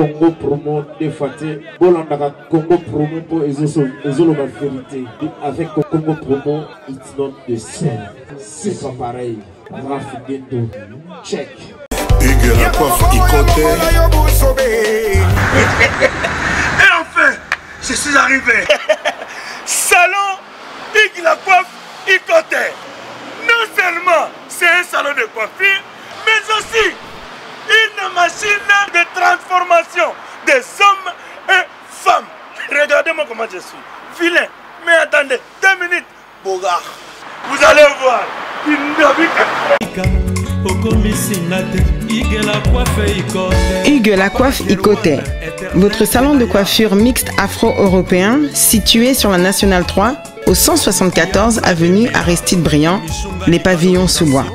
Congo promo des fois bolanda Congo promo pour ezolo la vérité avec Congo promo it's not the same, c'est pas pareil. Raf Ghetto check Hugues la coiffe Ikoté. Et enfin je suis arrivé. Salon Hugues la coiffe Ikoté. Non seulement c'est un salon de coiffure, mais aussi une machine de transformation des hommes et femmes. Regardez-moi comment je suis. Vilain. Mais attendez, 2 minutes. Bogart. Vous allez voir. Hugues la coiffe Ikoté. Votre salon de coiffure mixte afro-européen situé sur la Nationale 3 au 174 avenue Aristide Briand, les pavillons sous bois.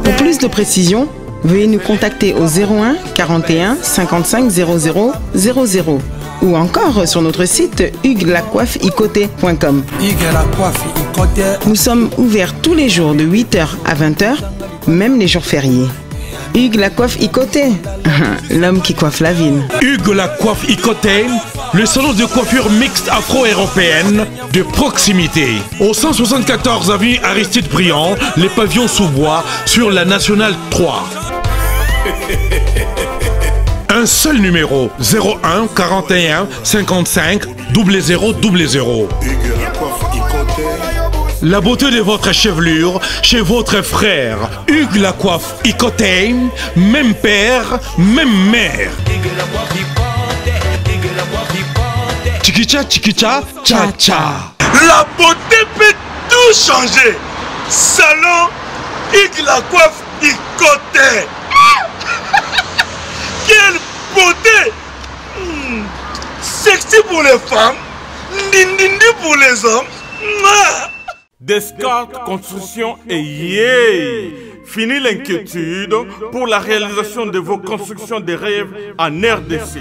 Pour plus de précisions, veuillez nous contacter au 01 41 55 00 00 ou encore sur notre site hugueslacoiffeikoté.com. Nous sommes ouverts tous les jours de 8h à 20h, même les jours fériés. Hugues la coiffe Ikoté, l'homme qui coiffe la ville. Hugues la coiffe Ikoté, le salon de coiffure mixte afro-européenne de proximité. Au 174 avenue Aristide Briand, les pavillons sous bois sur la Nationale 3. Un seul numéro, 01 41 55 00 00. La beauté de votre chevelure chez votre frère. Hugues la coiffe Ikoté, même père, même mère. Chikicha, chikicha, cha cha. La beauté peut tout changer. Salon Hugues la coiffe Ikoté. Quelle beauté! Sexy pour les femmes, dindindi pour les hommes. Descartes Construction et yay! Fini l'inquiétude pour la réalisation de vos constructions de rêves en RDC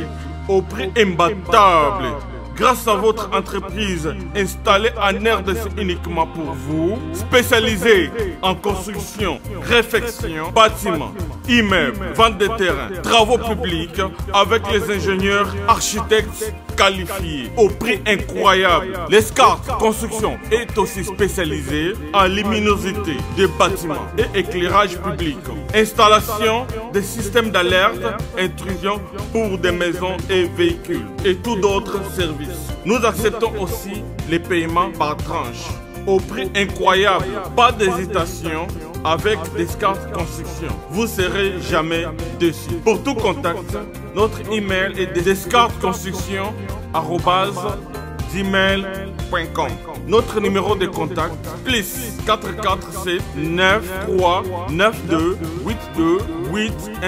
au prix imbattable. Grâce à votre entreprise installée en RDC uniquement pour vous, spécialisée en construction, réfection, bâtiments, immeubles, vente de terrains, travaux publics, avec les ingénieurs architectes qualifiés au prix incroyable. Descartes Construction est aussi spécialisée en luminosité des bâtiments et éclairage public, installation des systèmes d'alerte, intrusion pour des maisons et véhicules et tout d'autres services. Nous acceptons aussi les paiements par tranche au prix incroyable. Pas d'hésitation avec Descartes Construction. Vous ne serez jamais déçus. Pour tout contact, notre email est descartesconstruction@gmail.com. Notre numéro de contact plus 447 93 92 82 813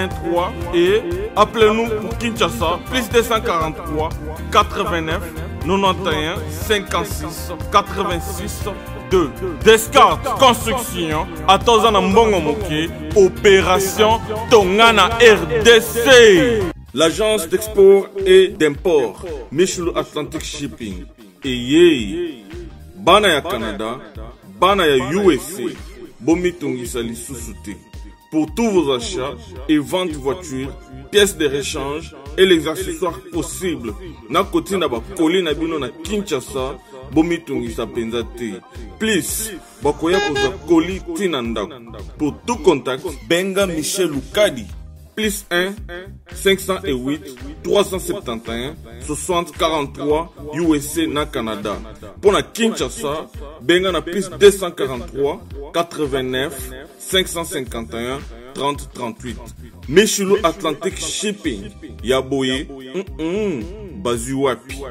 et appelez-nous pour Kinshasa plus 243 89 91 56 86 2. Descartes Construction à Tozana Mbongo Moké, opération Tongana RDC. L'agence d'export et d'import Michel Atlantic Shipping et yé bana ya Canada, bana ya USA, bomitungisa lisusu te. Pour tous vos achats et ventes de voitures, pièces de rechange et les accessoires possibles. Na koti na ba koli na bino na Kinshasa, bomitungisa penza te. Please, bakoya koza koli tina ndako. Pour tout contact, benga Michel Lukadi. Plus 1 508 371 60 43 USA na Canada. Pour la Kinshasa, benga na plus 243 89 551 30 38. Michelo Atlantic Shipping. Yaboye, Bazuapi.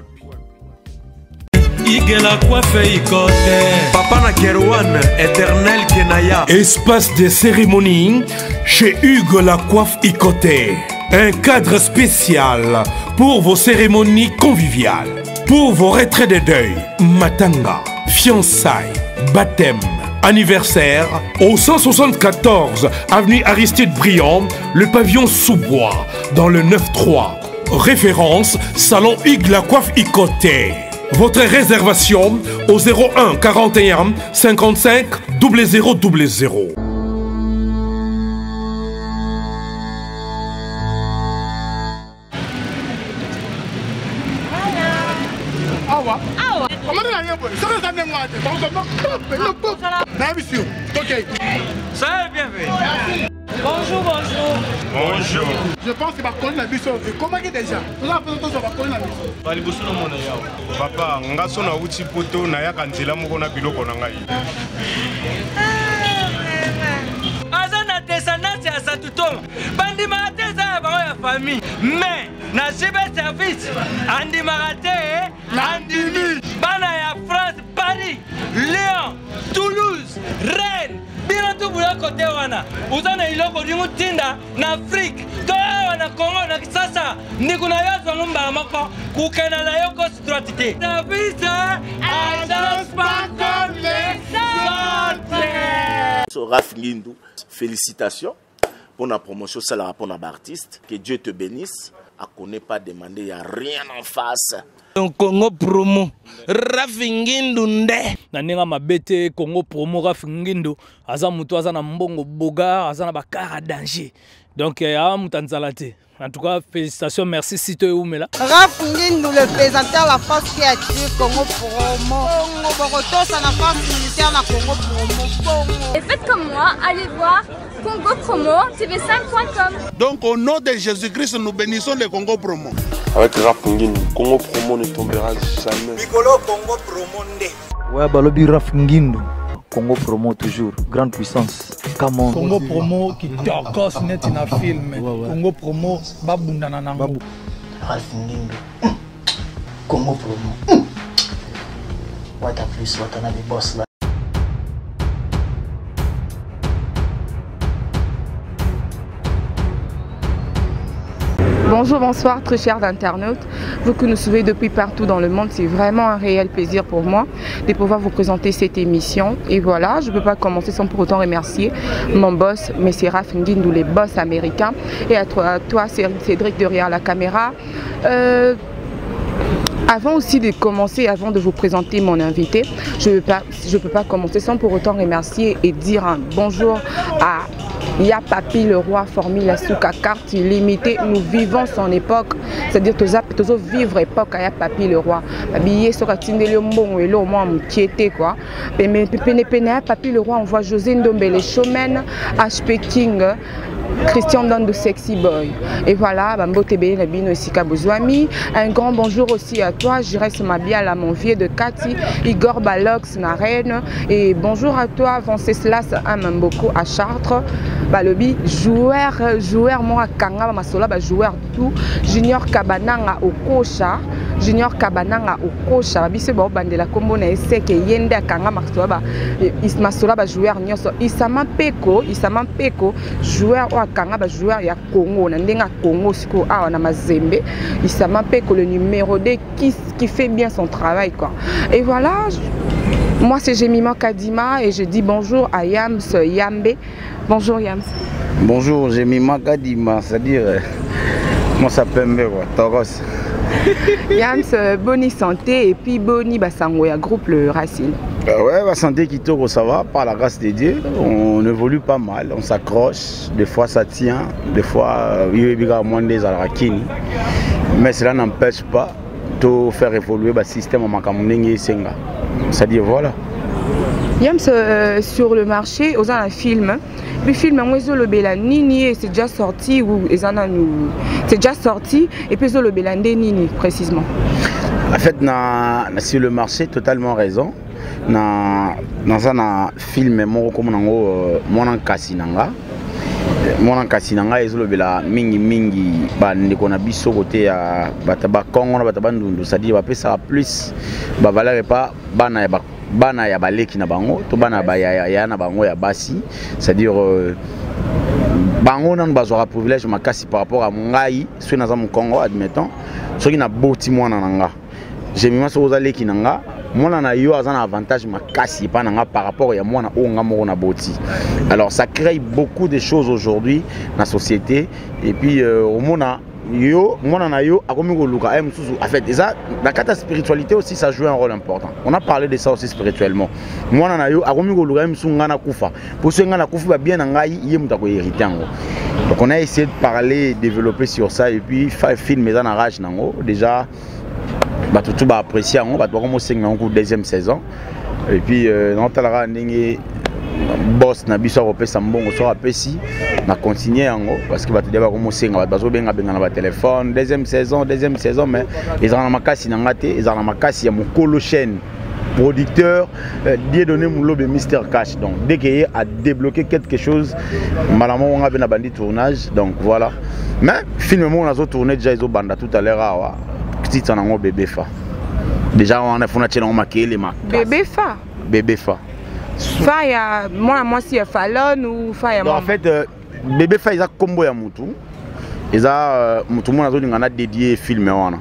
Papa na Kerouan, éternel Kenaya. Espace de cérémonie chez Hugues la coiffe Ikoté. Un cadre spécial pour vos cérémonies conviviales, pour vos retraits de deuil, matanga, fiançailles, baptême, anniversaire. Au 174 avenue Aristide Briand, le pavillon sous bois, dans le 9-3. Référence Salon Hugues la coiffe Ikoté. Votre réservation au 01 41 55 00 00. Ça va bien fait. Bonjour, bonjour. Bonjour. Je pense que va connaître la mission. Comment est déjà? Nous avons fait va connaître la mission. Papa, ngaso na uti poto na ya kanzela moko na biloko na ngai. Azana descendance ya Satutoma. Bandi marate za ba ya famille. Mais na civil service andi marate andimi. Bana ya France, Paris, Lyon, Toulouse, Rennes. Bino tu bula kote wana. Uzana iloko dingu tinda na Afrique. Toa wana Congo na Kisasa. Nikuna yazo ngumba mako. Kukena na yoko stratite. Service agence pas comme les autres. Raph Ngindou, félicitations pour la promotion, c'est la rapport d'artiste. Que Dieu te bénisse. À connaît pas demander, il n'y a rien en face. Congo promo Raph Ngindou nde naninga mabete Congo promo Raph Ngindou aza mutu aza na mbongo boga aza na bakara danger donc a mutanzala te. En tout cas, félicitations, merci Sito Oumela. Raph Ngindou, le présentateur la force créative Congo promo. Congo Boroto, ça n'a pas militaire na Congo promo. Et faites comme moi, allez voir Congo promo tv5.com. Donc au nom de Jésus-Christ, nous bénissons le Congo promo. Avec Raph Ngindou, Congo promo ne tombera jamais. Piccolo Congo promo nde. Ouais, balobi Raph Ngindou. Congo promo toujours, grande puissance. Camon. Congo promo qui torcos net in a film. Congo promo babunda nanango. Raph Ngindou. Congo promo. What a plus, what a nabi boss là. Bonjour, bonsoir, très chers internautes. Vous que nous suivez depuis partout dans le monde, c'est vraiment un réel plaisir pour moi de pouvoir vous présenter cette émission. Et voilà, je ne peux pas commencer sans pour autant remercier mon boss, M. Raph Ngindou, les boss américains. Et à toi Cédric, derrière la caméra. Avant aussi de commencer, avant de vous présenter mon invité, je ne peux pas commencer sans pour autant remercier et dire un bonjour à Ya Papi le roi, Formule Souka carte illimitée. Nous vivons son époque, c'est-à-dire toujours vivre époque à Ya Papi le roi. Habillé sur la tindeli bon et l'eau moi m'inquiété quoi. Mais Papi le roi, on voit José Ndombele, Showman, HP King, Christian Dondo Sexy Boy. Et voilà, Bambo Tebe Nabino et Sika Bouzouami. Un grand bonjour aussi à toi, Jires Mabial à mon vieux de Cathy, Igor Balox Narène. Et bonjour à toi, Venceslas Amamboko à Chartres. Balobi, joueur moi Kanga, Masola, joueur tout. Junior Kabananga au Kocha. Junior Kabananga au Kocha. Bise Bo Bandela Kombo na Eseke Yende Kanga Masola, Masola, joueur Nyoso. Isama Peko, joueur Kanga joueur ya Congo na ndenga Congo siko awa na Mazembe Isama Peko le numéro 2 qui fait bien son travail quoi. Et voilà, moi c'est Jemima Kadima et je dis bonjour à Yams Yambe. Bonjour Yams. Bonjour Jemima Kadima, c'est-à-dire moi ça peut me voir Toros. Yams Boni santé et puis Boni Basango ya groupe le Racine. Ouais, la santé qui tourne, ça va, par la grâce de Dieu. On évolue pas mal, on s'accroche. Des fois ça tient, des fois il y a moins des alrakini. Mais cela n'empêche pas de faire évoluer le système en Makamuneng et Senga. C'est-à-dire voilà. Yams sur le marché, aux un film. Le film le Bela Nini c'est déjà sorti ou c'est déjà sorti et puis le Bela Nini précisément. En fait, sur le marché, totalement raison. Dans un film mon kasinanga ezolobela mingi bandeko na biso côté ya bataba Congo na bataba ndundu c'est-à-dire bapesa plus bavaleur pas bana ya baleki na bango to bana ya na bango ya basi c'est-à-dire bango na bazwa privilège makasi par rapport à ngai so na za mu Congo admettons soki na boti mwana nanga Jemima so ozaleki nanga mwana na yo azana avantage makasi pa nanga par rapport ya mwana o nga moko na boti. Alors ça crée beaucoup de choses aujourd'hui dans la société et puis au mona yo mwana na yo akomi ko luka mususu en fait ça la carte spiritualité aussi ça joue un rôle important. On a parlé de ça aussi spirituellement. Mwana na yo akomi ko luka mususu ngana kufa. Pour ce ngana kufa bien na ngai ye mutako hériter ngo. Donc on a essayé de parler, développer sur ça et puis faire film dans la rage nango déjà tout va apprécier on va comme au deuxième saison et puis dans la ndenge boss na biso ko pesa mbongo so apesi na continuer yango parce que ba te comme osenga ba zo benga benga na ba téléphone deuxième saison mais ils ont na makasi na ngate ils ont na makasi ya mokolo chaîne producteur Dieudonné Moulobe Mr Cash. Donc dès qu'il a débloqué quelque chose, malamment on a bien abandonné tournage. Donc voilà. Mais finalement on a tourné déjà ils ont bandé tout à l'heure. Petit en ango bébé fa. Déjà on a fait un maquillé les marques. Bébé fa. Bébé fa. Fa ya moi si ya Fallon ou fa ya. En fait bébé fa ils a combo ya mutu. Ils a mutu mon a dédié film wana.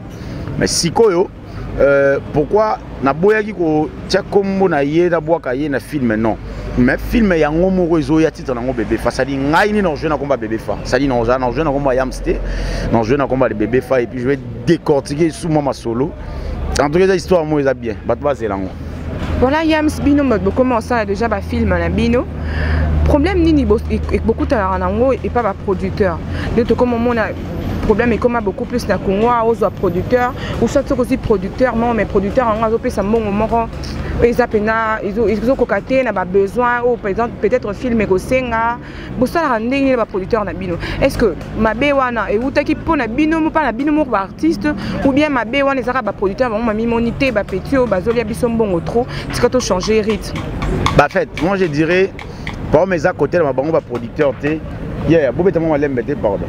Mais sikoyo pourquoi na boyaki ko tia kombo na ye na boaka ye na film non mais film ya ngomo rezo ya titre na ngo bébé fa ça dit ngai ni non je na combat bébé fa ça dit non je na combat yamsté non je na combat le bébé fa et puis je vais décortiquer sous moi solo en tout cas histoire moi ça bien bat ba c'est lango voilà Yams Bino me commencer déjà ba film na Bino problème nini beaucoup ta nango et pas ba producteur de comme on a problème est comme beaucoup plus na Congo aux producteurs ou soit aussi producteurs mais producteurs en a ça bon moment ils ont cocaté n'a pas besoin ou par exemple peut-être film ko senga bo ça la ndenge ba producteur na bino est-ce que mabe wana et utaki po na bino pas na bino mo ba artiste ou bien mabe wana ezaka ba producteur ba mami monité ba petio ba zolia biso mbongo trop c'est quand on changer rythme bah fait moi je dirais pour mes à côté ma bango ba producteur té yeah bo betamo malembete pardon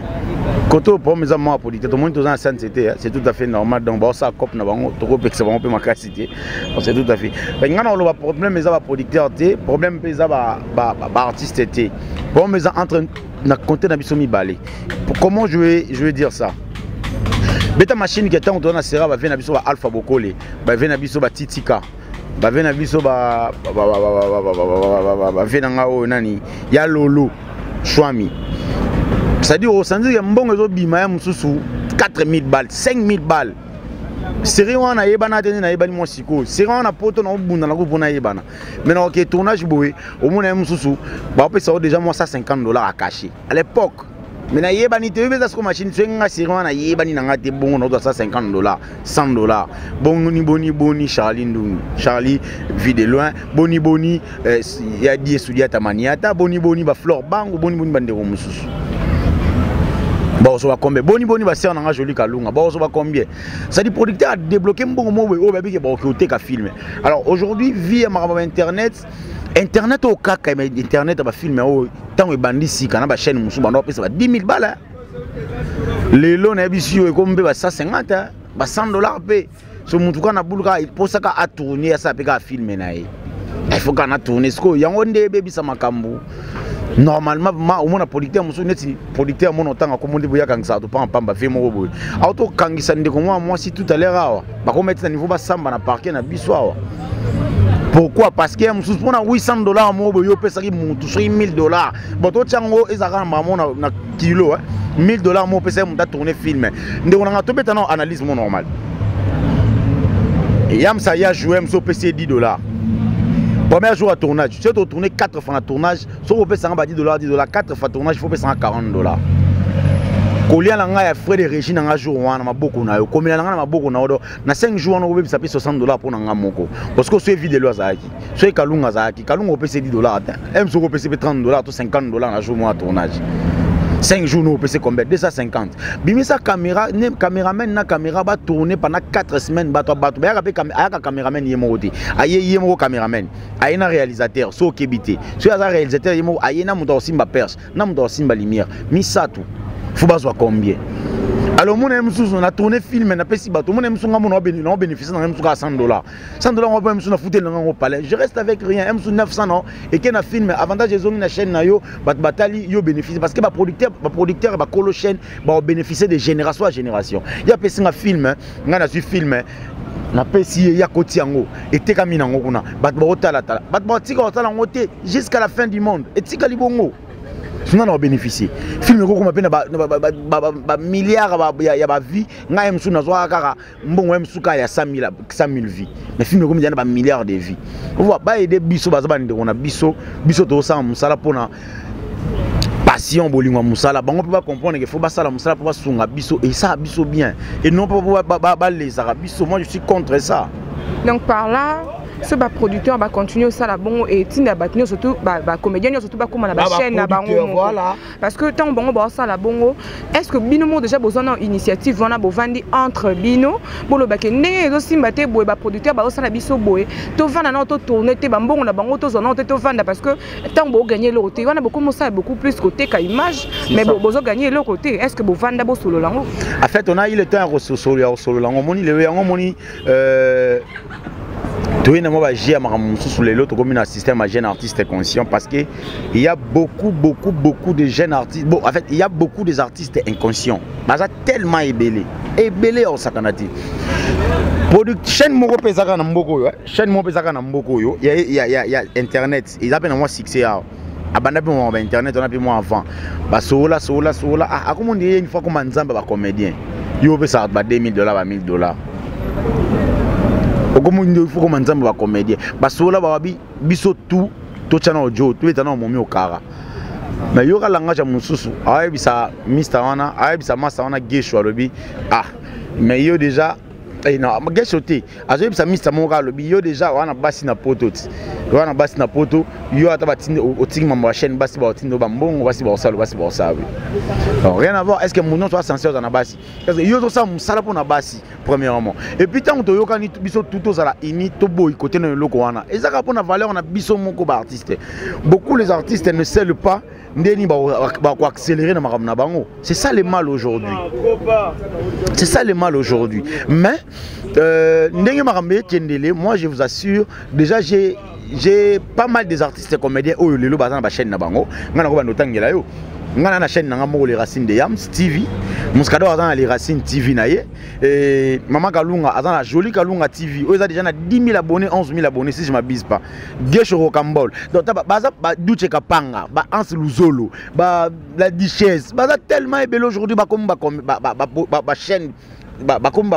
Koto pour mes amis producteurs, tout le monde en sainteté, c'est tout à fait normal. Donc ça cop na bango, trop que ça va un peu ma capacité. C'est tout à fait. Mais quand on a problème mes producteurs té, problème mes artistes té. Pour mes entre na compter na biso mi balé. Comment je vais dire ça? Beta machine qui est en train de sera va venir na biso Alpha Bokole, va venir na biso Titika. Va venir na biso va venir ngao nani? Ya Lolo, Chouami. C'est-à-dire au sens où bon réseau bima mususu 4000 balles 5000 balles série on a yebana tene na yebani mo siko série on a poto na bunda na ko bona yebana maintenant OK tournage boy au mona mususu ba peut ça déjà moi $150 à cacher à l'époque mais na yebani te beza ko machine tsenga série on a yebani na ngate bon na $150 $100 boni Charlie Ndungu Charlie vit de loin boni ya die Sudiata Maniata boni ba Flor Bango boni bandero mususu. Bon, ça va combien? Boni va faire un joli kalunga. Bon, ça va combien? Ça dit producteur a débloqué un bon mot au baby qui va côté qu'à filmer. Alors aujourd'hui via internet au cas mais internet va filmer au tant que bandit si quand la chaîne musu bando ça va 10 000 balles. Les lots na bisio et comme ba 150 ba $100 paye. Ce mutuka na bulka il pour ça qu'à tourner ça peut qu'à filmer na il faut qu'on a tourné ce que yango ndé baby ça makambu. Normalement au moins producteur musu neti producteur mon otanga comme on dit boya kangisa to pa pamba fe mo boy auto kangisa ndeko moi si tout à l'heure awa ba ko mettre niveau ba samba na parquet na biso awa pourquoi parce que musu pona $800 mo boy yo pesa ki mutu so $1000 bon to chango ezaka mama na kilo $1000 mo pesa mu ta tourner film ndeko na to beta na analyse mon normal et yam ça ya jouer musu pesa $10. Premier jour à tournage, tu sais, tu tourner 4 fois à tournage, si on peut $10, 4 fois à tournage, il faut payer $140. Combien de frais de régie dans un jour, on a beaucoup na yo. Combien de beaucoup na yo. Na 5 jours, on a payé $60 pour un moko. Parce que c'est vidéo azaki, c'est kalunga azaki, kalunga on paye $10. Même si on paye $30, $50 dans un jour à tournage. 5 jours nous payons combien? 250. Bimi sa caméra, caméraman na caméra va tourner pendant 4 semaines bato. Aya caméraman yemoti. Aye yemo caméraman. Aye na réalisateur, so kebité. So ya réalisateur yemo aye na muto simba perche, na muto simba lumière. Misatu. Faut bazwa combien? Alors mon aime sous on a tourné film na pesi bato. Mon aime sous on bénéficie na sous $100. $100 on va même sous na fouter dans palais. Je reste avec rien. Aime sous 900 non et que na film avantage ils ont na chaîne na yo batali yo bénéficie parce que ba producteur ba colo chaîne ba bénéficier de génération à génération. Il y a pesi na film ngana su film na pesi ya kotiango et te kamina ngokuna bat ba otala bat ba tika otala ngote jusqu'à la fin du monde et tika libongo. Sinon on bénéficier film ko kuma pena ba milliards ya ba vie nga emsu na zo akaka mbongo emsu ka ya 100,000 vies mais film ko mjana ba milliards de vies on voit ba aider biso bazaba ndeko na biso to sa musala pona passion bolingo musala bango peut pas comprendre que faut pas ça la musala pour pas sunga biso et ça biso bien et non pas les arabiso. Moi je suis contre ça. Donc par là ce producteur va continuer ça la bon et tinda batino surtout comédien surtout pas comme la chaîne na bango voilà parce que tant bon ça la bongo est-ce que bino déjà besoin d'une initiative on a bovandi entre bino bolo ba ke ndenge zo simbate boye ba producteur ba ça la biso boye to vanda na to tourner te ba mbongo na bango to zona to vanda parce que tant bo gagner le côté on a beaucoup ça beaucoup plus côté ka image mais bozo gagner le côté est-ce que bo vanda bo solo lango en fait on a eu le temps à solo lango moni le yango moni tout le monde va gérer sur les autres comme un système à jeunes artistes conscients parce que il y a beaucoup de jeunes artistes. Bon, en fait, il y a beaucoup des artistes inconscients. Mais ça tellement ébélé au sakanati. Chaîne moko pesaka na mboko yo, chaîne moko pesaka na mboko yo. Il y a internet. Ils appellent moi succès. Abanda pe moi internet, on a pe moi avant. Ba sola. Ah, comment dire une fois comme nzamba ba comédien. Yo pe ça ba $2000 ba $1000. Il faut que les gens comédien. Parce que là, biso tout chana ojo, tout est dans mon mio kara. Mais il y a un langage à mon sous. Ah, il y a Mr. Wana, ah, il y a Master Wana Gesho lobi. Ah, mais il y a déjà. Non, Gesho te. Ah, il y a Mr. Mora lobi. Il y a déjà Wana Bassi na poto. Wana Bassi na poto. Il y a tabatine au tigre ma chaîne Bassi batine bambon, Bassi borsal, Bassi borsal. Rien à voir. Est-ce que mon nom soit sincère dans la Bassi? Parce que il y a tout ça, mon salaire pour na Bassi. Premièrement. Et puis tant que tu as biso tout ça là ini to boy côté dans le logo wana. Et ça pour la valeur on a biso moko ba artiste. Beaucoup les artistes ne savent pas ndeni ba accélérer na makamna bango. C'est ça le mal aujourd'hui. C'est ça le mal aujourd'hui. Mais ndenge makambe kendele, moi je vous assure déjà j'ai pas mal des artistes comédiens oyo lelo bazana ba chaîne na bango. Ngana ko ba notangela yo. Ngana na chaîne nanga moko les racines de Yams TV. Muskado azana les racines TV na ye. Et Maman Kalunga azana joli Kalunga TV. Oyo za déjà na 10 000 abonnés, 11 000 abonnés si je m'abuse pas. Gesho Rocambole. Donc baza ba Duche Kapanga, ba Hans Luzolo, ba la Duchesse. Baza tellement ébélé aujourd'hui ba comme ba chaîne comme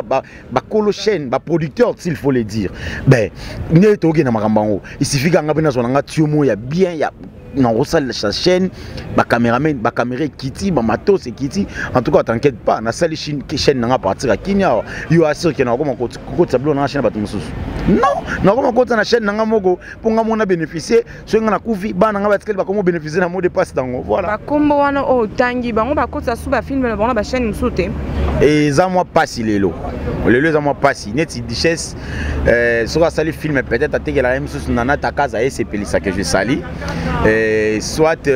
colo chaîne, producteur s'il faut le dire. Ben, il suffit qu'un gars sur un tuyau, il y a bien, il y a non sa chaîne, caméraman, caméra Kitty, matos et Kitty. En tout cas, t'inquiète pas, na salle chaîne n'a partir à Kenya. Il y a sûr qu'il y a encore côté tableau dans la chaîne non, non comme côté na chaîne n'a mogo pour nga bénéficier, so nga na kufi ba nga batikeli ba comment bénéficier na mot de passe dango. Voilà. Ba kombo wana o tangi ba ngo ba côté sous ba film na ba chaîne musote. Et ça moi passe lelo. Lelo ça moi passe net Duchesse sur la salle film peut-être à te la même chose nana ta casa et c'est pelisa que je sali. Soit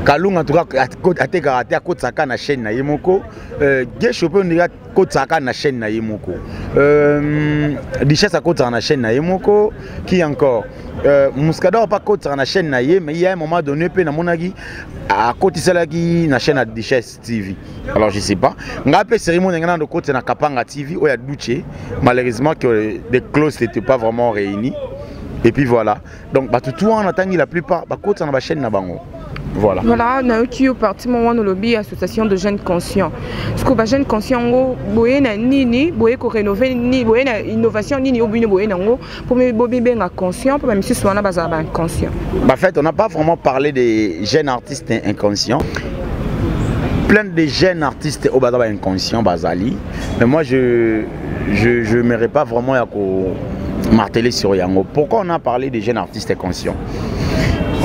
Kalunga en tout cas à te karaté à côté saka na chaîne na yemoko Gesho peut on côté saka na chaîne na yemoko Duchesse à côté na chaîne na yemoko qui encore Muskado pas côté na chaîne na yé mais il y a un moment donné pe na monagi à côté celle qui na chaîne à Duchesse TV. Alors je sais pas ngape cérémonie ngana de côté na Kapanga TV ou ya Duche malheureusement que les clauses n'étaient pas vraiment réunies. Et puis voilà. Donc tout en attendant la plupart côté na ba chaîne na bango. Voilà. Voilà, on a eu parti mon lobby association de jeunes conscients. Parce que les jeunes conscients, boye na nini, boye ko rénover ni, boye na innovation nini, obine boye nango pour me bobi ben conscient, pour même si soit na bazaba inconscient. En fait, on n'a pas vraiment parlé des jeunes artistes inconscients. Plein de jeunes artistes au bazaba inconscient bazali, mais moi je n'aimerais pas vraiment à marteler sur yango. Pourquoi on a parlé des jeunes artistes inconscients?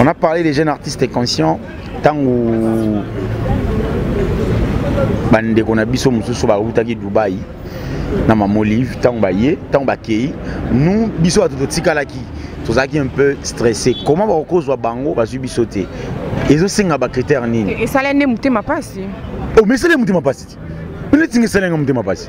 On a parlé des jeunes artistes conscients tant où bande qu'on a biso mususu ba utaki Dubaï na mamolive tant baye tant bakei nous biso a tout tikalaki tozaki un peu stressé comment ba cause wa bango ba bisoté ezo singa ba critère nini et ça l'ene mutema pasi oh mais ça l'ene mutema pasi mais tinga ça l'ene mutema pasi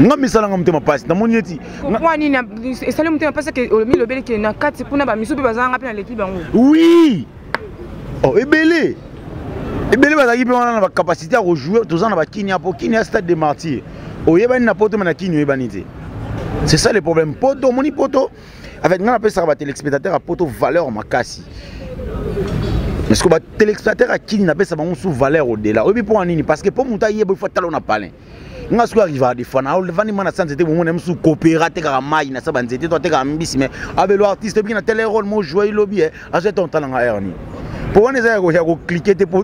nga misala nga mutema pasi na moni eti kwani na esale mutema pasi ke mi lobele ke na kati puna ba misubi bazanga pe na l'équipe bango oui oh ebele bazaki pe wana na ba capacité à rejouer tous na ba Kenya po Kenya stade de martyrs oyeba na poto na Kenya oyeba te c'est ça le problème poto moni poto avec nga pe ça ba téléspectateur à poto valeur makasi parce que ba téléspectateur à Kenya na pe ça ba sous valeur au delà obi pour nini parce que pour muta yebo faut talo na parler nga siko arriva de fana le vani mana santé mo nem sous coopérater ka mai na sa banzete to te ka mbisi mais abelo artiste bien na tele rôle mo jouer lobby a jeton talent erni Pour on est cliquer pour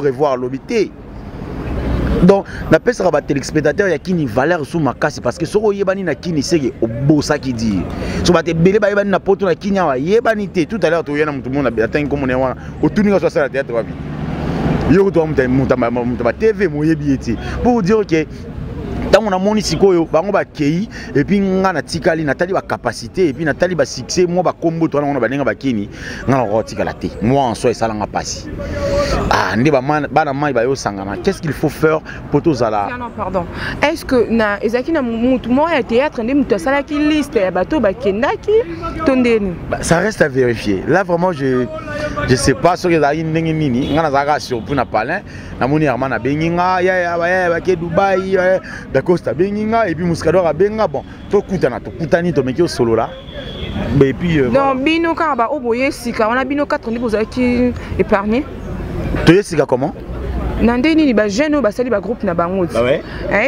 revoir l'obité. Donc, d'après ça, les téléspectateurs, il y a qui valeur sous ma casse parce que ce qu'on y a na qui ni c'est au beau ça qui dit. So bah te belé bah y na poto na qui n'y a yébanité. Tout à l'heure, tout le monde a atteint comme on est au tout niveau sur la théâtre va vite. Yo to monta TV moye bieti pour dire que tant on a moni sikoyo bango ba kei et puis nga na tikali natali ba capacité et puis natali ba succès moi ba combo to na ba nenga ba kini nga na rotika la te moi en soi ça la nga passi ah ndi ba man ba na mai ba yo sangana qu'est-ce qu'il faut faire pour tous à la non pardon est-ce que na ezaki na mutu mo ya théâtre ndi mutu sala ki liste ya bato ba kendaki tondeni ça reste à vérifier là vraiment je sais pas ce que ça y ndenge nini nga na zaka surpris na palin na moni Herman na benginga ya ba ke Dubai Costa benginga et puis Muscador a benga bon to kutani to meki solo là et puis non bino ka ba oboye sika on a bino 4 ndi bozaki épargné to yesika comment nandeni ni ba jeune ba sali ba groupe na bango ouais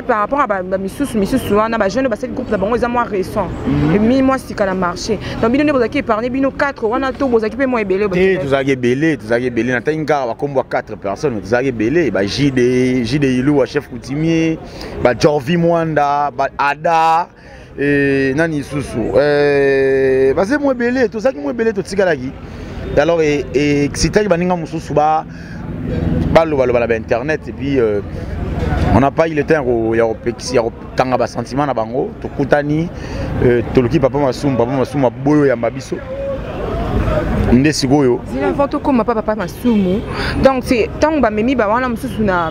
par rapport à ba misusu wana ba jeune ba sali groupe na bango za moi récent et mi moi sika na marché donc bino ndi bozaki épargné bino 4 wana to bozaki pe moi ebele tozaki belé na tinga ba kombo 4 personnes mais tozaki belé ba JD Ilou chef coutumier ba Jorvi Mwanda ba Ada nani susu ba c'est moi belé tozaki moi belé to tikalaki alors et sitaki baninga mususu ba internet et puis on n'a pas eu le temps il y a sentiment na bango to kutani to loki papa masuma boyo ya mabiso ndé sigoyo zila photo comme papa masumu donc c'est tant ba memi ba wana mususu na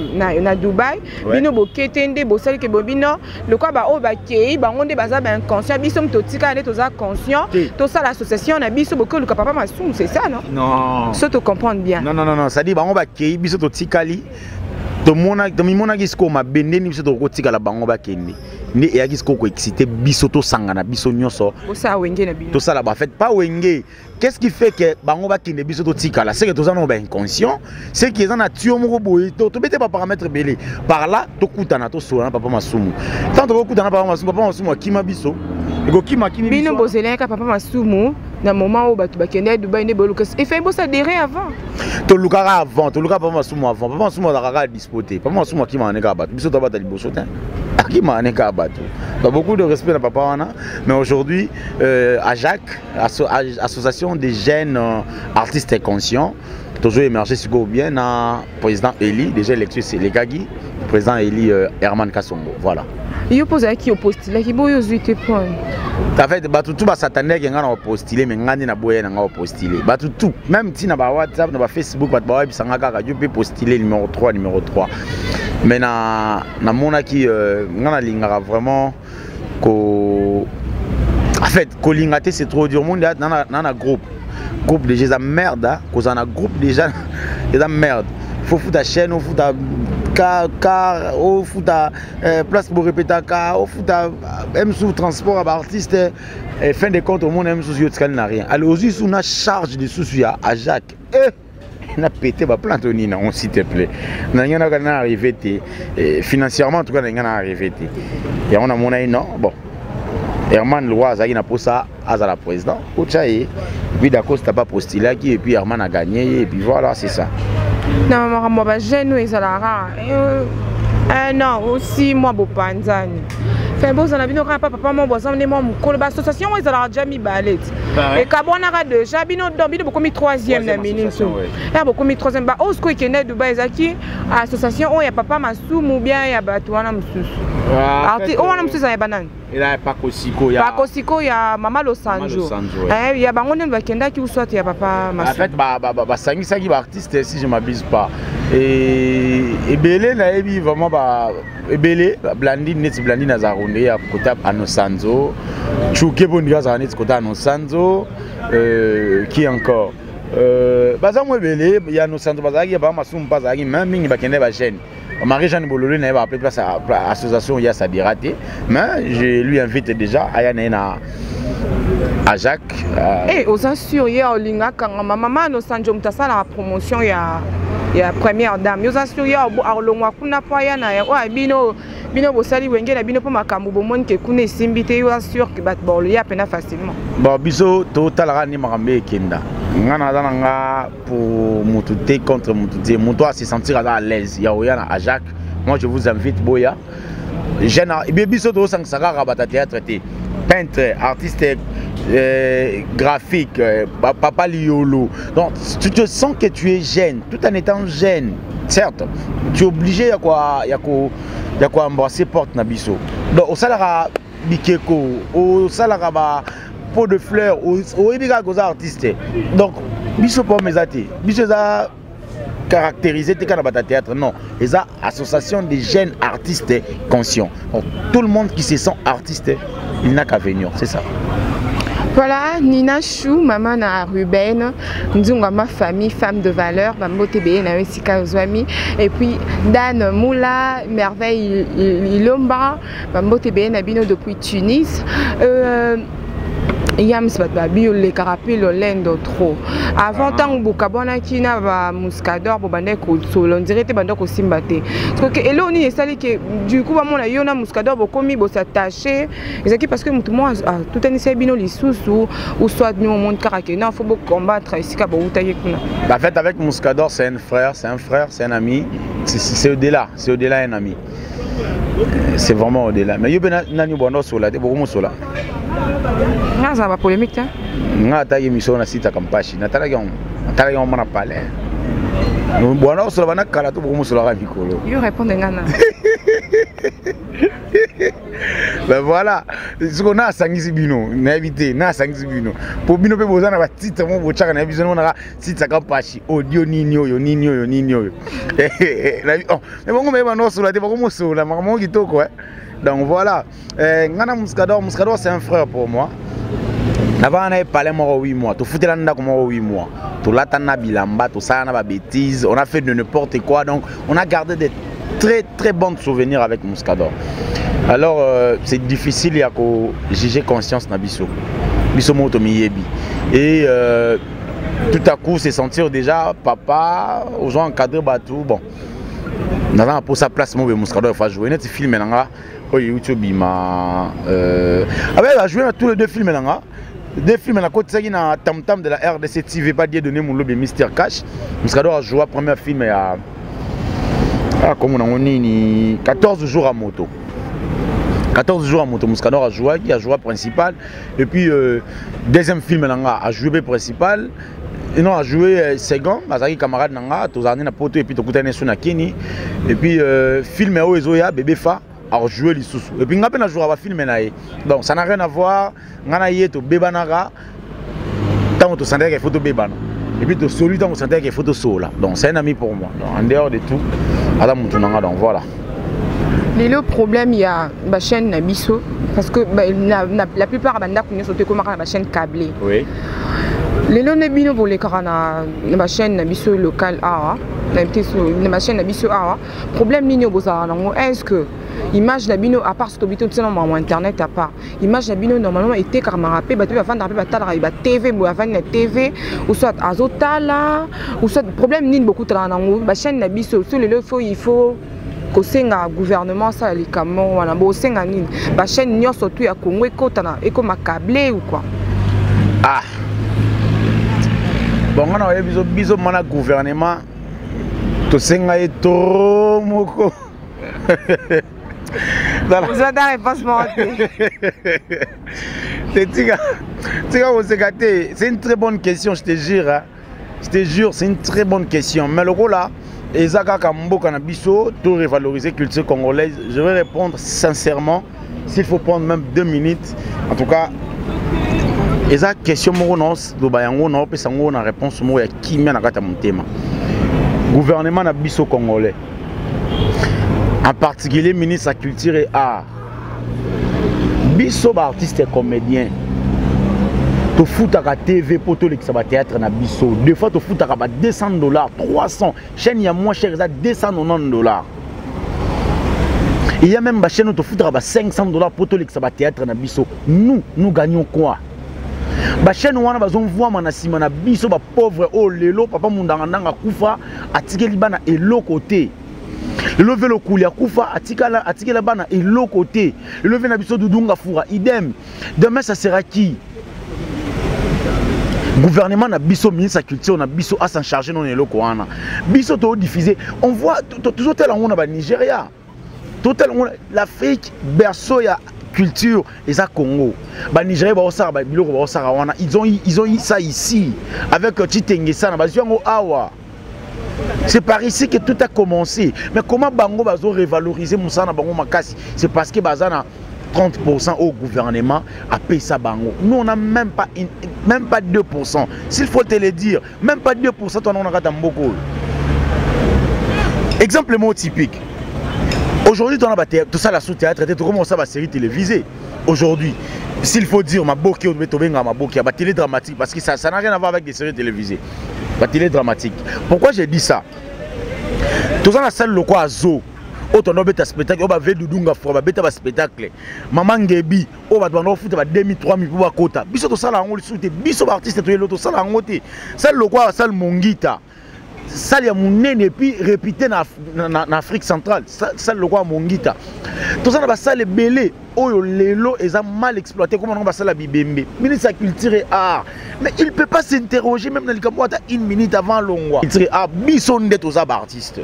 Dubai bino bokete ndé bosali ke bobino le quoi ba o ba kei ba ngonde baza ba inconscient biso mtotika ndé toza conscient to ça l'association na biso bokolo ka papa masumu c'est ça non ça te comprendre bien non ça dit ba on ba kei biso totikali to mona gisko ma bendeni biso to kotika la bango ba kende ni ya gisko ko excité biso to sangana biso nyonso ça wenge na bino to ça là ba fait pas wenge qu'est-ce qui fait que bango ba kende biso to tika là c'est que to ça non ba inconscient c'est qu'ils en a tué mo boy to bete pas paramètre belé par là to kutana to so na papa masumu tant to kutana papa masumu kima biso ego kima bino bozeleka papa masumu na moment où batu bakende Dubai ne boluka et fait bo ça derrière avant to lukara avant to luka papa masumu avant papa masumu da kaka disputer papa masumu ki maneka batu biso to bata liboso tin ki maneka batu donc beaucoup de respect na papa wana mais aujourd'hui AJAC association des jeunes artistes conscients toujours émergé sur bien na président Eli déjà électu c'est les Gagi président Eli Herman Kasongo voilà il pose à qui au postulé qui boyo zuite point en fait batu tout ba satané qui ngana postulé mais ngani na boye na postulé batu tout même si na ba WhatsApp na ba Facebook batu ba bisanga kaka je peux postuler numéro 3 mais na mona qui ngana lingara vraiment ko en fait kolingate c'est trop dur monde na groupe déjà ça merde cause on a groupe déjà ça merde faut foutre ta chaîne faut foutre car au foot place pour répéter car au foot même sous transport à artiste et fin de compte au monde même sous yotskan n'a rien alors aussi sous na charge de sous à Jacques n'a pété ba plantonina on s'il te plaît n'a rien à arriver financièrement en tout cas n'a rien à arriver et on a mon non bon Herman Loa Zagi n'a pas ça à la président Ochaye puis d'accord c'était pas postulé qui et puis Herman a gagné et puis voilà c'est ça. Non, moi, je suis non, aussi moi, je suis fait bon, on a vu nos papa, moi, l'association, ils ont déjà mis ballet. Et quand on a déjà, ils ont beaucoup mis troisième la minute. Ils ont beaucoup mis troisième. Au secours, il y a de Baïzaki, association, il y a papa Massoum ou bien il y a Batouana Moussous. On a Moussous, il y a banane. Il y a Pakosiko, il y a Mama Losanjo. Il y a Bangon Bakenda qui ou soit il y a papa Massoum. En fait, Sangi Sagi artiste si je ne m'abuse pas. Et Belé, vraiment, Belé, Blandine, Net Blandine Nazarone, à côté Anosanzo, Chouké Bondiga Net côté Anosanzo, qui encore Bazamwe Belé, il y a Anosanzo Bazagi, il y a Massoum Bazagi, même il y a Bakende Bachen. Marie-Jeanne Bololé n'a pas appelé place à l'association il y a sa biraté, mais je lui invite déjà à Yana à Jacques. Et aux assureurs, Linga, quand maman nous sommes dans la promotion, il y a première dame. Aux assureurs, à l'ongwa kuna poyana, ouais bino bosali wenge na bino pour makambo bomone ke kuna simbité, yo assure que bat bol y a peine facilement. Bon biso total rani marambe kenda. pour Moutouté contre Moutouté. Moutou à se sentir à l'aise. Yaouyana à Jacques. Moi je vous invite Boya. Jeune Bisoto Sangsara Rabata théâtre, peintre, artiste graphique, papa Liolo. Donc tu te sens que tu es jeune, tout en étant jeune. Certes, tu es obligé à quoi embrasser porte Nabiso. Donc au salara Bikeko, au salara pot de fleurs, au ébiga goza artiste. Donc Biso pour mes athées, Biso za caractérisé tes canabata théâtre, non. Les associations des jeunes artistes conscients. Donc, tout le monde qui se sent artiste, il n'a qu'à venir, c'est ça. Voilà, Nina Chou, maman na Ruben, Nzunga ma famille, femme de valeur, Mambo TBE na Wesika Ozwami, et puis Dan Moula, Merveille Ilomba, Mambo TBE na Bino depuis Tunis. Yams Batbabio, les carapils, le lendo trop. Avant tant que Bukabona qui n'a pas Muscador, Bobandeko, on dirait que Bandoko Simbate. Et là, on est salé que du coup, on a eu un Muscador, Bokomi, s'attacher. Et parce que tout le monde a tout un essai bino les sous ou soit nous au monde caraké. Non, il faut combattre ici qu'à Boutaïe. La fête avec Muscador, c'est un frère, c'est un ami. C'est au-delà, un ami. C'est vraiment au-delà. Mais il y a un bon sur la beaucoup sur la. Non, ça va polémique, hein? Non, tu as une émission na site Kampachi. Na tala yon mana parler. Nous bon sur la kala to beaucoup sur la mikolo. Il répond ngana. Ben voilà, ce qu'on a sangisi bino, na éviter, na sangisi bino. Pour bino pe bozana ba titre mo bochaka na biso na site Kampachi. Audio ninyo yo. Mais bon mais non sur la te beaucoup sur la maman kitoko hein. Donc voilà, Ngana Muscador c'est un frère pour moi. Avant on avait parlé moi 8 mois, tu foutais là comme 8 mois. Tu l'atana bilamba, tu ça na ba bêtises, on a fait de n'importe quoi donc on a gardé des très bons souvenirs avec Muscador. Alors c'est difficile ya ko juger conscience na biso. Biso moto miyebi. Et tout à coup c'est sentir déjà papa aux gens encadré batou bon. Dans pour sa place moi Muscador va jouer net film là. YouTube a joué tous les deux films là. Deux films à côté na Tam Tam de la RDC TV pas dire donner mon lobby Mr Cash. Muscador a joué premier film à comme on a ni 14 jours à moto. 14 jours à moto Muscador a joué principal et puis deuxième film là a joué principal. Et non, a joué second, Mazaki camarade nanga, tous années na poto et puis to kutane sur na Kini et puis film au Ezoya bébé fa a joué les sous. Et puis ngapé na jouer à film naé. Donc ça n'a rien à voir, ngana yeto bébanaga tant to sentait qu'il faut to bébana. Et puis to soli tant to sentait qu'il faut to sola. Donc c'est un ami pour moi. Donc, en dehors de tout, Adam Moutounanga donc voilà. Le problème il y a ma chaîne Nabiso parce que la plupart banda connaissent sauter comme la chaîne câblée. Oui. Les lois nebino pour les carana ma chaîne Nabiso local A, ma chaîne Nabiso A. Problème nino boza nango est-ce que image Nabino à part sur tobito tellement internet à part image Nabino normalement était car m'a rappelé bah tu vas vendre bah t'as la TV ou avant la TV ou soit azotala ou soit problème nino beaucoup de nango ma chaîne Nabiso sur les lois il faut que c'est un gouvernement ça les camions voilà bon c'est un nino ma chaîne nio surtout à Congo et comme câblé ou quoi ah bon on a biso mana gouvernement to senga et trop moko vous avez la réponse c'est une très bonne question, je te jure. Hein. Je te jure, c'est une très bonne question. Mais le rôle là, Ezaka Kambo Kanabiso, tout revaloriser culture congolaise, je vais répondre sincèrement. S'il faut prendre même 2 minutes, en tout cas, Ezaka question Moronos, Dobayango, non, puis ça on a réponse moi qui mène à mon thème. Gouvernement Nabiso congolais. En particulier ministre de la Culture et Art. Biso artiste et comédien. Tu fous à la TV pour tout le théâtre na biso. Des fois tu fous à $200, 300. Chaîne y a moins cher, $290. Il y a même des chaînes où tu fous à $500 pour tout le théâtre na biso. Nous gagnons quoi? La chaîne où on a besoin de biso ba pauvre oh lelo papa mundanga kufa atikeli bana et l'autre côté. Le levé le couler à Koufa, attiquer la bana et l'autre côté. Le levé n'a biso Doudunga Foura, idem. Demain ça sera qui? Gouvernement na biso ministre de la culture na biso à s'en charger non eloko wana. Biso to diffuser. On voit toujours tel on a Nigeria. Total l'Afrique berceau ya culture et ça Congo. Ba Nigeria ba osara ba biloko ba osara wana. Ils ont eu ça ici avec Chitengesa na baziango awa. C'est par ici que tout a commencé. Mais comment bango bazo revaloriser musana bango makasi? C'est parce que bazana 30% au gouvernement a payé ça bango. Nous on n'a même pas 2%. S'il faut te le dire, même pas 2% on a gata mboko. Exemple mot typique. Aujourd'hui, tout ça la sous-théâtre, tu commences à la série télévisée. Aujourd'hui, s'il faut dire ma boki ou ma boki, ma télé dramatique, parce que ça n'a rien à voir avec des séries télévisées. Ma télé dramatique. Pourquoi j'ai dit ça? Tout ça la salle le quoi zo. Autant on a spectacle, on va ver Doudunga Fro, on va spectacle. Maman Ngebi, on va devoir foutre 2000 3000 pour kota. Biso to ça la on le soute, biso artiste to l'autre ça la ngote. Salle le quoi salle Mongita. Ça y a mon nez et puis répété en Afrique centrale. Ça le roi Mongita. Tout ça, ça les belés. Oh, les lots, ils ont mal exploité. Comment on va ça la bibembe? Ministre de la culture et art. Mais il ne peut pas s'interroger même dans le Cameroun une minute avant l'ongwa. Il dirait, ah, bison d'être aux artistes.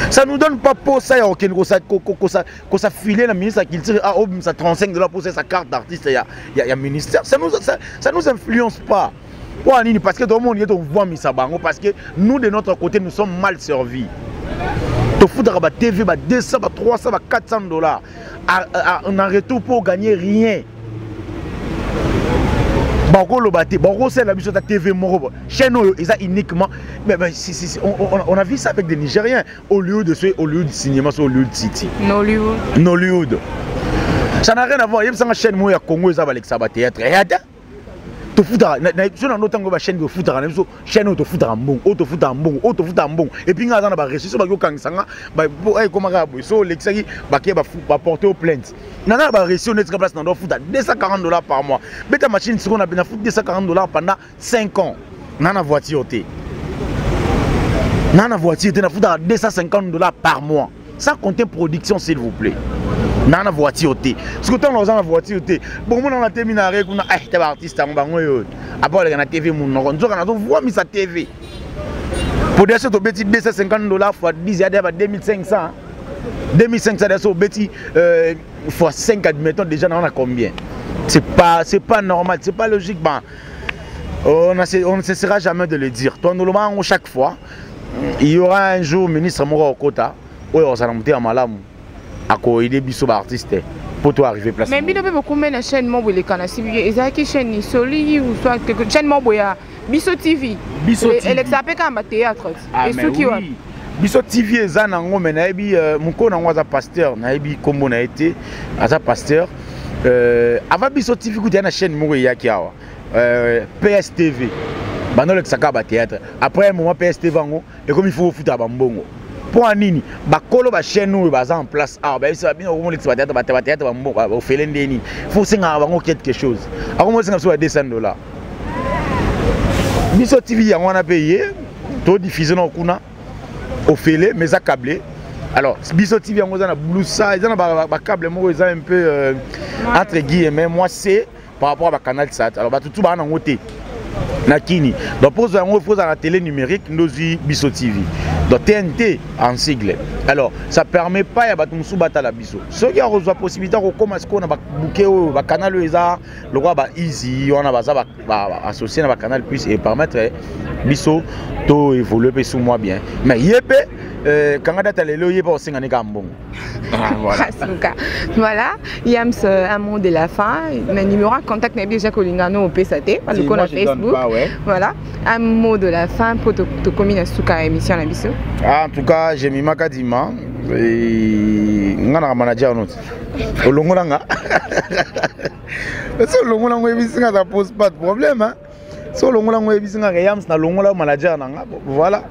Ça nous donne pas pour ça, qu'on ça filé la ministre de la culture. Ah, oh, ça $35 pour sa carte d'artiste. Il y a ministère. Ça nous influence pas. Parce que tout le monde est au voie Misabango, parce que nous de notre côté nous sommes mal servis. Tu fous de la TV, 200, 300, $400. On a retour pour gagner rien. C'est la mission de la TV Moro. Chez nous, ils ont uniquement. On a vu ça avec des Nigériens. Au lieu de cinéma, c'est au lieu de City. Nollywood. Ça n'a rien à voir. Il y a une chaîne Moya Congo, ils ont le théâtre. To futa na notango ba chaîne de futa na biso chaîne to futa mbongo auto futa mbongo et puis ngaza na ba reçu so ba yokangisanga ba ay komaka bo so lexaki ba ke ba porter au plainte nana ba reçu net place na do futa $240 par mois beta machine siko na bena futa $240 pendant 5 ans nana voiture te na futa $250 par mois sans compter production s'il vous plaît. Nana voiture té. Ce que tu as dans voiture té. Bon on a terminé avec on a t'es artiste en bango yo. Après la TV mon on voit mi sa TV. Pour dire ça to beti $250 fois 10 ya 2500. 2500 ça beti fois 5 admettons déjà on a combien? C'est pas normal, c'est pas logique ben. On ne cessera jamais de le dire. Toi normalement chaque fois il y aura un jour ministre Moro Kota. Oui, on s'en a malamu. À quoi aider biso artiste pour toi arriver place. Mais il y a beaucoup de chaînes mobile les canaux. Ils ont qui chaîne Soli ou soit quelque chaîne mobile Biso TV. Biso TV. Elle s'appelle comme théâtre. Et ceux qui ont Biso TV est un ango mais naebi mon ko nango za pasteur naebi kombo na été aza pasteur avant Biso TV ku na chaîne moko ya kiawa PSTV. Bando le saka ba théâtre. Après un moment PSTV ngo et comme il faut foutre ba mbongo. Pour Anini, bakolo ba chaîne nous basa en place. Ah ben ça bien au moins l'exploitation ba théâtre ba mbongo au felendeni. Faut singa bango quelque chose. A comment singa so $200. Biso TV ya on a payé, to diffuser na kuna au fele mais à câblé. Alors Biso TV on a blue ça, ils ont ba câble mo ils ont un peu entre guillemets moi c'est par rapport à canal Sat. Alors ba tout ba na ngoté. Nakini. Donc pour ça on faut à la télé numérique nous Biso TV. Donc TNT en sigle. Alors ça permet pas à batumsu batala biso. Ceux qui ont reçu la possibilité de commencer qu'on a booké au canal le roi ba easy on a ba associé à canal plus et permettre biso to évoluer sous moi bien. Mais yépe quand on a le yépe aussi ngani kambon. Voilà, Yams un mot de la fin. Le numéro de contact n'est déjà Colingano au PSAT, parce qu'on a Facebook. Voilà, un mot de la fin pour te communiquer sur la émission la biso. En tout cas, j'ai mis ma kadima et ngana manager notre. Olongolanga. Parce que olongolanga émission ça pose pas de problème hein. So olongolanga émission Yams na longola manager nanga. Voilà.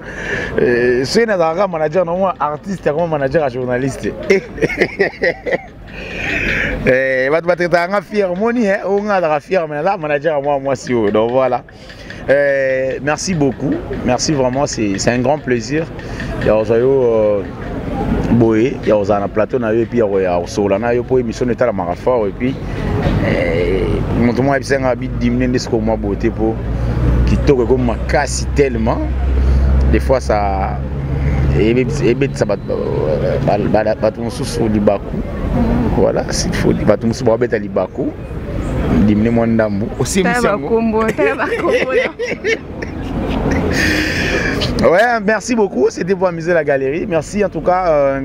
C'est na manager non artiste comme manager journaliste. Va te tanga fier moni hein, on a fier mais là manager moi si donc voilà. Merci beaucoup, merci vraiment, c'est un grand plaisir. Il y a Boé, il y a un plateau et puis il y a Solana pour émission de la Marafort et puis mon tournoi est un habit diminué de ce qu'on m'a beauté pour kitoko comme ma casse tellement des fois ça et ça va sous libaku voilà s'il faut batum sous babeta libaku dimne mo ndambu aussi ouais, merci beaucoup, c'était pour amuser la galerie. Merci en tout cas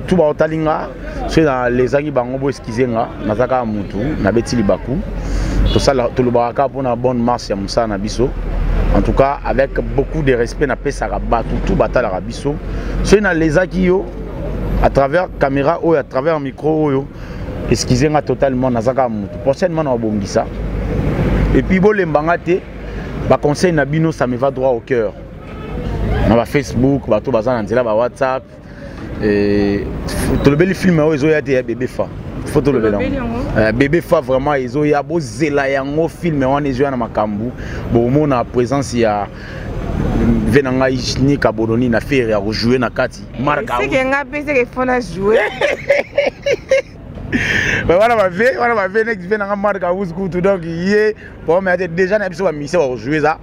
tout ba otalinga c'est dans les angi bango esquiser nga nazaka mutu na beti libaku tout ça tout le baraka pour une bonne marche ya musa na biso. En tout cas avec beaucoup de respect na pesa ba tout batala la biso. C'est dans les angi yo à travers caméra ou à travers micro yo esquiser nga totalement nazaka mutu. Prochainement na bongisa. Et puis bo lembanga te ba conseil na bino ça me va droit au cœur. Na Facebook, ba to bazana nzela ba WhatsApp et to le bel film o ezoya te bébé fa. Faut to le bel. Bébé fa vraiment ezoya bo zela yango film wana ezoya na makambu. Bo mona présence ya venanga ni kabodoni na faire ya jouer na kati. Marka. C'est que nga pese que faut na jouer. Voilà ma vie next venanga marka house coup donc yé bon mais déjà na biso ba mission à jouer ça.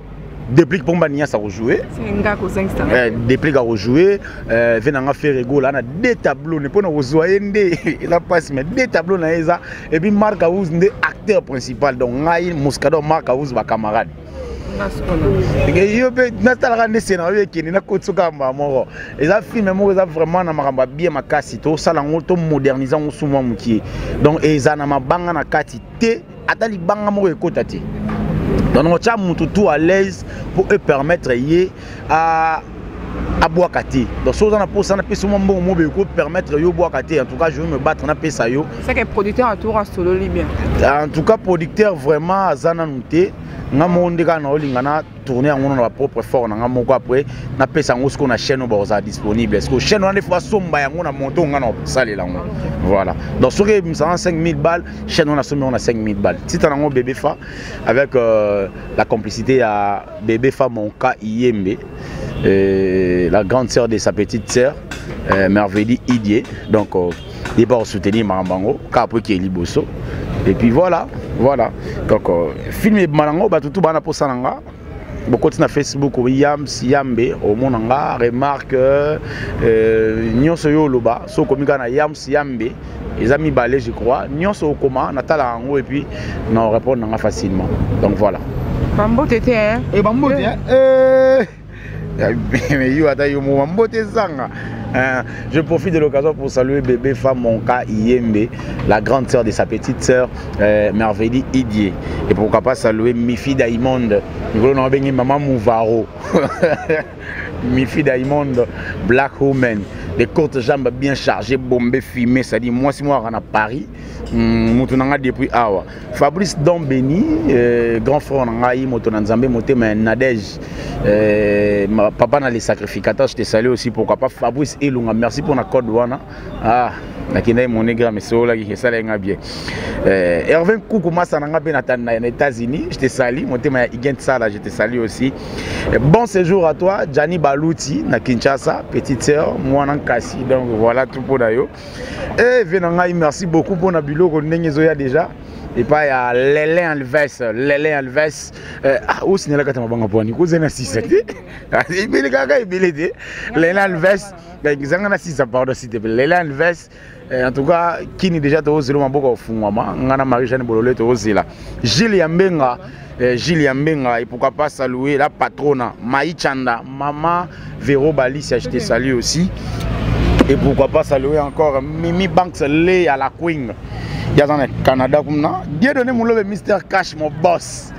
Déplique pour Mbania ça rejouer. C'est un gars qui 5 stars. Déplique à rejouer. Venanga faire rigolo. On a des tableaux. Ne pas nous rejoindre. Il a pas mais des tableaux na eza. Et puis Marc Aouz est acteur principal. Donc Ngaï Moscado Marc Aouz va camarade. Yo pe natala ne scénario qui na kotsuka mamo. Eza film mo eza vraiment na makamba bien makasi to sala ngoto moderniser ngo suma mukie. Donc eza na mabanga na kati te atali banga mo ekota te. Donc on tient tout à l'aise pour eux permettre à boire kati. Donc si on a pour ça on a peut bon mot pour permettre yo boire kati. En tout cas je vais me battre na pesa yo. C'est que producteur à tour en solo libyen. En tout cas producteur vraiment azana nute. Nga monde ka na olinga na tourner en na propre fort na moko après na pesa ngo ce qu'on a chaîne boza disponible. Est-ce que chaîne on des fois somba yango na monto nga na sale la ngo. Voilà. Donc sur les 5000 balles, chaîne on a somme on a 5000 balles. Si tu as un bébé fa avec la complicité à bébé fa mon cas Iyembe, la grande sœur de sa petite sœur Merveille Idié. Donc il va soutenir Marambango, après qui est Liboso. Et puis voilà. Donc filmer Marango ba tout bana pour sananga. Beaucoup na Facebook Yams Yambe au monanga remarque nyonso yo loba so komika na Yams Yambe les amis balé je crois nyonso koma natala ngo et puis non répondre nga facilement. Donc voilà. Bambo tété hein. Et bambo tété mais yo ata yo bambo tété zanga. Je profite de l'occasion pour saluer bébé femme Monka Iyembe, la grande sœur de sa petite sœur Merveille Idié. Et pourquoi pas saluer Mifi Diamond, maman Mouvaro, Mifi Diamond, Black Woman, des courtes jambes bien chargées, bombées, fumées, c'est-à-dire moi si moi à Paris, Moutonanga depuis Awa. Fabrice Dombeni, grand frère Nangaï, Moutonanzambe, Moutema Nadège, papa dans les sacrificateurs, je te salue aussi, pourquoi pas Fabrice Elunga, merci pour la code wana. Ah, nakina mon nègre mais c'est là qui ça là bien. Hervé Koukouma sananga ben atana aux États-Unis, je te salue, Moutema Igent Sala, je te salue aussi. Bon séjour à toi, Gianni Balouti na Kinshasa, petite sœur, moi nan Kassi, donc voilà tout pour d'ailleurs. Et Venangaï, merci beaucoup pour na bilo qu'on n'engezoya déjà. Et pas il y a Lélin Alves, ah où c'est là que tu m'as bangé pour ni cousin à 6 il est gaga il est Lélin Alves ils ont 6 pardon s'il te plaît Lélin Alves en tout cas qui n'est déjà tout zéro maboko fungwama ngana Marie-Jeanne Bololé tout zéla Gilles Yambenga et pourquoi pas saluer la patronne Maï Chanda maman Véro Balicia je te salue aussi et pourquoi pas saluer encore Mimi Banks Lé à la Queen. Il y a dans le Canada comme ça. Dieu donné mon love Mr Cash mon boss.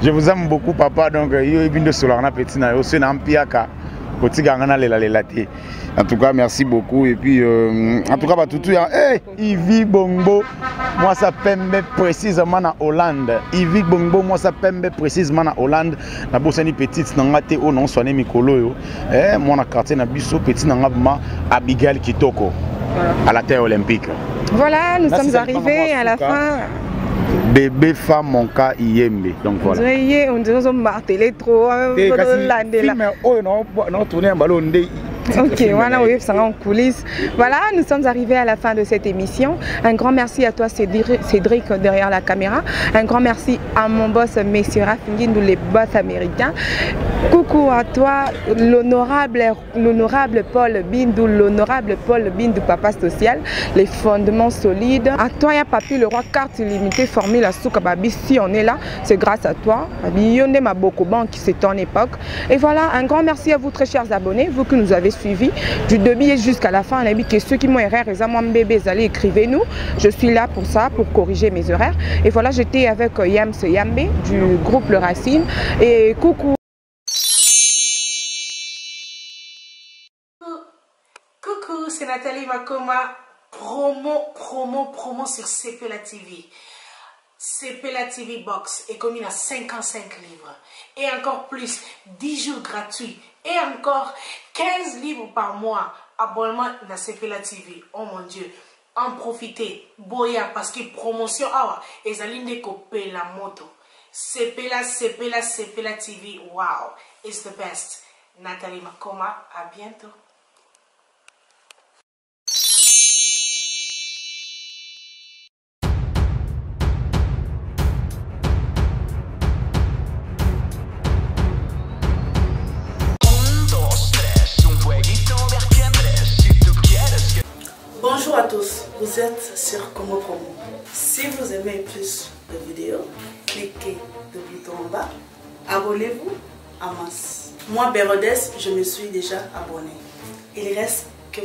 Je vous aime beaucoup papa donc yo bindo solana petit na yo c'est na mpiaka petit gangana lela té. En tout cas merci beaucoup et puis en tout cas ba tout Ivy Bongo moi ça pembe précisément en Hollande. Ivy Bongo moi ça pembe précisément en Hollande na bosani petite na ngate o non soné mikolo yo moi na quartier na biso petit na ngabma Abigail Kitoko à la terre olympique. Voilà, nous sommes arrivés à la fin. Bébé femme mon cas Iyembe. Donc voilà. On dirait qu'on martelé trop. Film oh non tourner un ballon Ok, voilà, oui, ça en coulisses. Voilà, nous sommes arrivés à la fin de cette émission. Un grand merci à toi, Cédric, derrière la caméra. Un grand merci à mon boss, Monsieur Rafingindou, les boss américains. Coucou à toi, l'honorable Paul Bindou, papa social, les fondements solides. À toi, ya Papi le roi, carte illimitée, formule à Soukababi. Si on est là, c'est grâce à toi. Yonde Maboko Bank, c'est ton époque. Et voilà, un grand merci à vous, très chers abonnés, vous que nous avez suivis du début jusqu'à la fin. On a dit que ceux qui m'ont erreur, bébés, allez écrivez-nous. Je suis là pour ça, pour corriger mes erreurs. Et voilà, j'étais avec Yams Yambe du groupe Le Racine. Et coucou. Coucou, c'est Nathalie Makoma. Promo sur CPLA TV. CPLA TV Box est commis à 55 livres. Et encore plus, 10 jours gratuits. Et encore 15 livres par mois. Abonnement dans CPLA TV. Oh mon Dieu. En profitez. Boya parce que promotion. Et Zaline copé la moto. CPLA TV. Wow. It's the best. Nathalie Makoma. À bientôt. Bonjour à tous, vous êtes sur Congo Promo. Si vous aimez plus de vidéos, cliquez le bouton en bas, abonnez-vous en masse. Moi, Bérodes, je me suis déjà abonné. Il reste que...